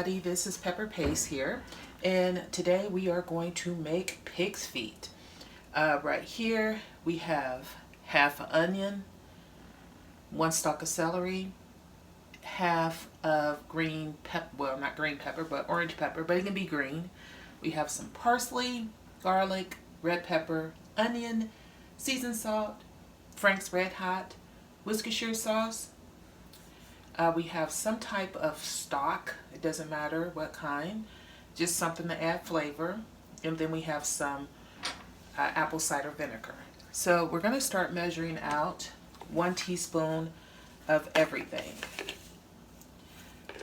everybody, this is Pepper Paste here, and today we are going to make pig's feet. Right here we have half an onion, 1 stalk of celery, half of green pepper, well not green pepper but orange pepper, but it can be green. We have some parsley, garlic, red pepper, onion, seasoned salt, Frank's RedHot, Worcestershire sauce. We have some type of stock, it doesn't matter what kind, just something to add flavor. And then we have some apple cider vinegar. So we're going to start measuring out 1 teaspoon of everything.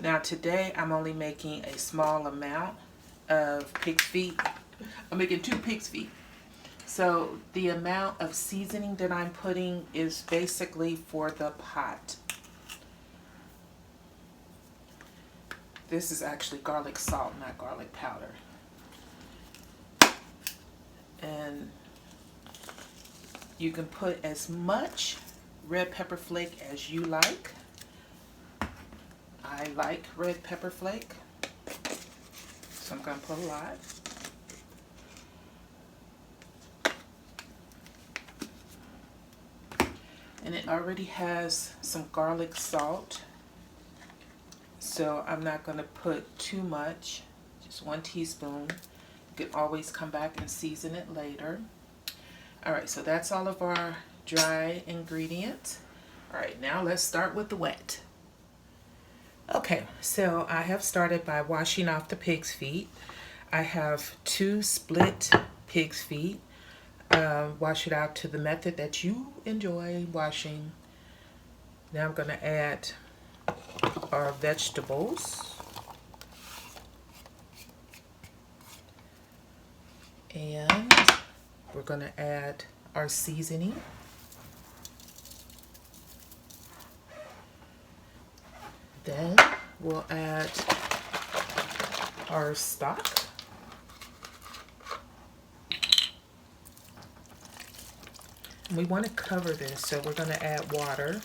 Now today I'm only making a small amount of pig's feet. I'm making 2 pig's feet. So the amount of seasoning that I'm putting is basically for the pot. This is actually garlic salt, not garlic powder. And you can put as much red pepper flake as you like. I like red pepper flake, so I'm going to put a lot. And it already has some garlic salt, so I'm not going to put too much, just 1 teaspoon. You can always come back and season it later. Alright, so that's all of our dry ingredients. Alright, now let's start with the wet. Okay, so I have started by washing off the pig's feet. I have 2 split pig's feet. Wash it out to the method that you enjoy washing. Now I'm going to add our vegetables. And we're going to add our seasoning. Then we'll add our stock. We want to cover this, so we're going to add water.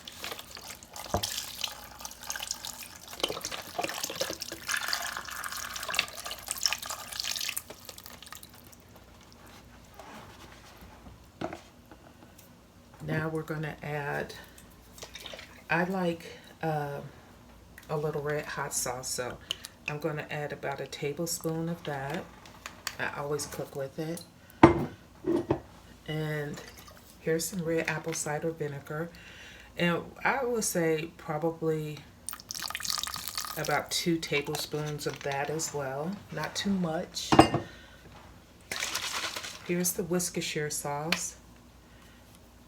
Now we're going to add, I like a little RedHot sauce, so I'm going to add about a tablespoon of that. I always cook with it. And here's some red apple cider vinegar. And I would say probably about 2 tablespoons of that as well. Not too much. Here's the Worcestershire sauce.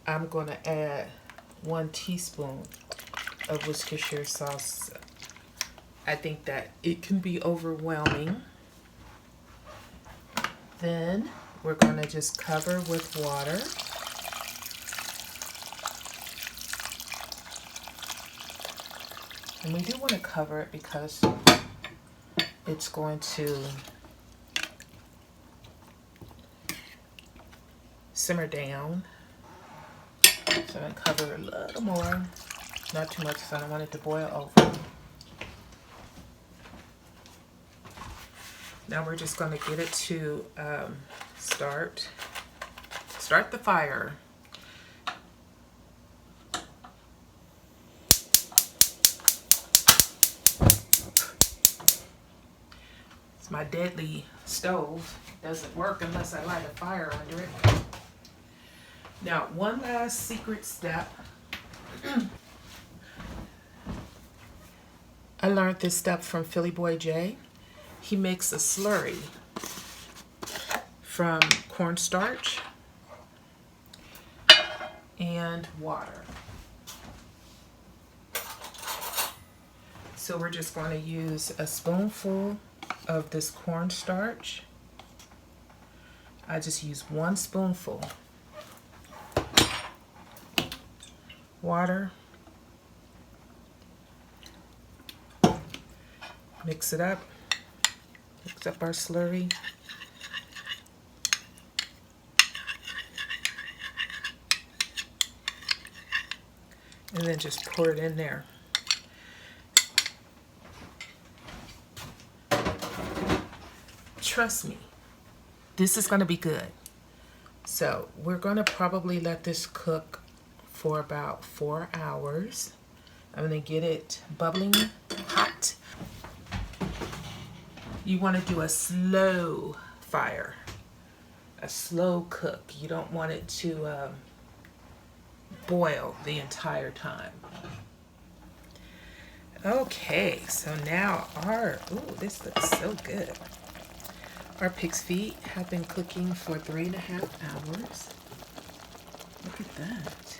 I'm going to add 1 teaspoon of Worcestershire sauce. I think that it can be overwhelming. Then we're going to just cover with water. And we do want to cover it because it's going to simmer down. So I'm going to cover it a little more, not too much, because I don't want it to boil over. Now we're just going to get it to start the fire. It's my deadly stove. It doesn't work unless I light a fire under it. Now, one last secret step. I learned this step from PhillyBoyJay. He makes a slurry from cornstarch and water. So we're just going to use a spoonful of this cornstarch. I just use 1 spoonful. Water. Mix it up. Mix up our slurry. And then just pour it in there. trust me, this is gonna be good. So we're gonna probably let this cook for about 4 hours. I'm gonna get it bubbling hot. You wanna do a slow fire, a slow cook. You don't want it to boil the entire time. Okay, so now this looks so good. Our pig's feet have been cooking for 3.5 hours. Look at that.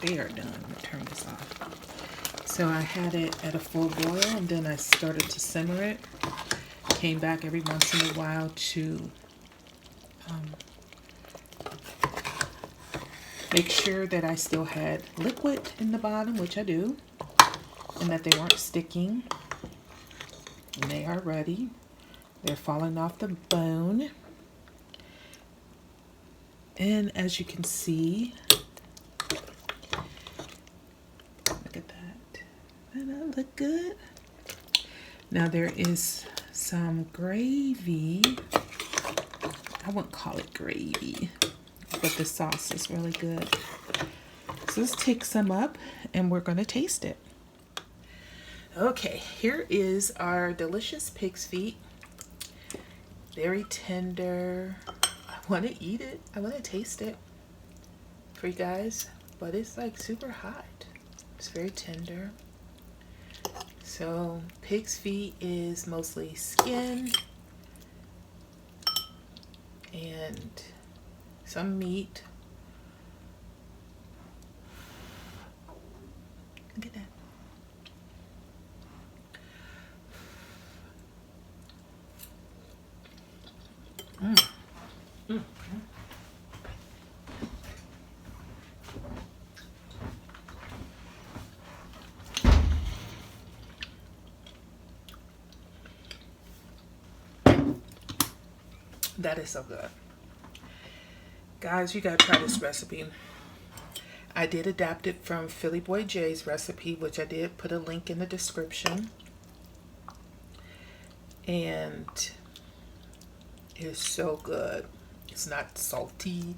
They are done. I'm gonna turn this off. So I had it at a full boil and then I started to simmer it. Came back every once in a while to make sure that I still had liquid in the bottom, which I do, and that they weren't sticking. And they are ready. They're falling off the bone. And as you can see, look at that. Doesn't that look good? Now there is some gravy. I wouldn't call it gravy, but the sauce is really good. So let's take some up and we're going to taste it. Okay, here is our delicious pig's feet. Very tender. I want to eat it. I want to taste it for you guys, but it's like super hot. It's very tender. So pig's feet is mostly skin and some meat. Look at that. That is so good. Guys, you gotta try this recipe. I did adapt it from PhillyBoyJay's recipe, which I did put a link in the description. And it's so good. It's not salty.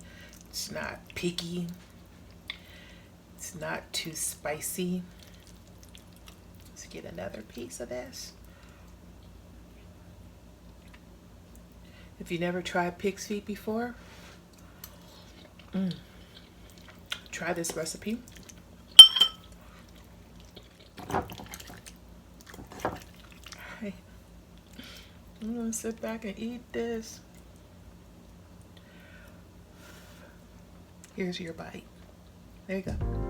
It's not picky. It's not too spicy. Let's get another piece of this. If you never tried pig's feet before, try this recipe. Alright, I'm gonna sit back and eat this. Here's your bite. There you go.